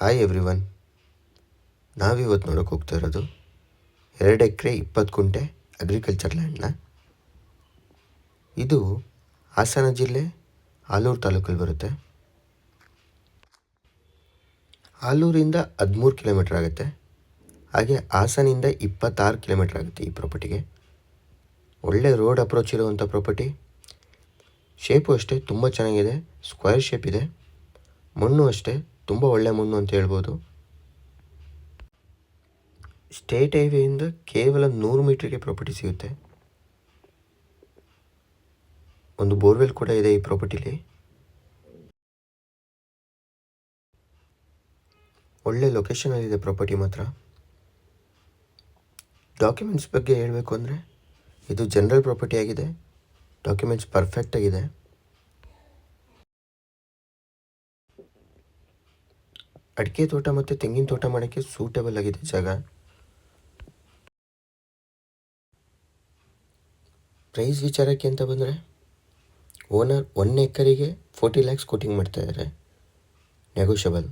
Hi everyone. ನಾವಿವತ್ತು ನೋಡೋಕೆ ಹೋಗ್ತಾ ಇರೋದು 2 ಎಕರೆ 20 ಗುಂಟೆ ಅಗ್ರಿಕಲ್ಚರ್ ಲ್ಯಾಂಡ್ನ. ಇದು ಹಾಸನ ಜಿಲ್ಲೆ ಆಲೂರು ತಾಲೂಕಲ್ಲಿ ಬರುತ್ತೆ. ಆಲೂರಿಂದ 13 ಕಿಲೋಮೀಟ್ರ್ ಆಗುತ್ತೆ. ಹಾಗೆ ಹಾಸನಿಂದ 26 ಕಿಲೋಮೀಟ್ರ್ ಆಗುತ್ತೆ ಈ ಪ್ರಾಪರ್ಟಿಗೆ. ಒಳ್ಳೆ ರೋಡ್ ಅಪ್ರೋಚ್ ಇರುವಂಥ ಪ್ರಾಪರ್ಟಿ. ಶೇಪು ಅಷ್ಟೇ ತುಂಬ ಚೆನ್ನಾಗಿದೆ, ಸ್ಕ್ವೇರ್ ಶೇಪ್ ಇದೆ. ಮಣ್ಣು ಅಷ್ಟೇ ತುಂಬ ಒಳ್ಳೆ ಮಣ್ಣು ಅಂತ ಹೇಳ್ಬೋದು. ಸ್ಟೇಟ್ ಹೈವೇಯಿಂದ ಕೇವಲ 100 ಮೀಟ್ರಿಗೆ ಪ್ರಾಪರ್ಟಿ ಸಿಗುತ್ತೆ. ಒಂದು ಬೋರ್ವೆಲ್ ಕೂಡ ಇದೆ ಈ ಪ್ರಾಪರ್ಟಿಲಿ. ಒಳ್ಳೆ ಲೊಕೇಶನಲ್ಲಿದೆ ಪ್ರಾಪರ್ಟಿ ಮಾತ್ರ. ಡಾಕ್ಯುಮೆಂಟ್ಸ್ ಬಗ್ಗೆ ಹೇಳಬೇಕು ಅಂದರೆ ಇದು ಜನರಲ್ ಪ್ರಾಪರ್ಟಿ ಆಗಿದೆ. ಡಾಕ್ಯುಮೆಂಟ್ಸ್ ಪರ್ಫೆಕ್ಟ್ ಆಗಿದೆ. ಅಡಿಕೆ ತೋಟ ಮತ್ತು ತೆಂಗಿನ ತೋಟ ಮಾಡೋಕ್ಕೆ ಸೂಟೇಬಲ್ ಆಗಿದೆ ಜಾಗ. ಪ್ರೈಸ್ ವಿಚಾರಕ್ಕೆ ಅಂತ ಬಂದರೆ ಓನರ್ 1 ಎಕರೆಗೆ 40 lakhs ಕೋಟಿಂಗ್ ಮಾಡ್ತಾ ಇದ್ದಾರೆ, ನೆಗೋಷಿಯಬಲ್.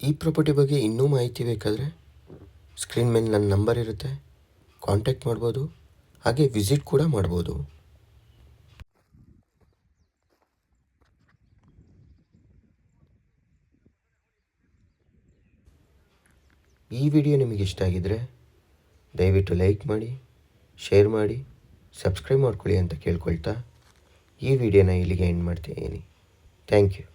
ಈ ಪ್ರಾಪರ್ಟಿ ಬಗ್ಗೆ ಇನ್ನೂ ಮಾಹಿತಿ ಬೇಕಾದರೆ ಸ್ಕ್ರೀನ್ ಮೇಲೆ ನನ್ನ ನಂಬರ್ ಇರುತ್ತೆ, ಕಾಂಟ್ಯಾಕ್ಟ್ ಮಾಡ್ಬೋದು. ಹಾಗೆ ವಿಸಿಟ್ ಕೂಡ ಮಾಡ್ಬೋದು. ಈ ವಿಡಿಯೋ ನಿಮಗೆ ಇಷ್ಟ ಆಗಿದ್ದರೆ ದಯವಿಟ್ಟು ಲೈಕ್ ಮಾಡಿ, ಶೇರ್ ಮಾಡಿ, ಸಬ್ಸ್ಕ್ರೈಬ್ ಮಾಡ್ಕೊಳ್ಳಿ ಅಂತ ಕೇಳ್ಕೊಳ್ತಾ ಈ ವಿಡಿಯೋನ ಇಲ್ಲಿಗೆ ಎಂಡ್ ಮಾಡ್ತೀನಿ. Thank you.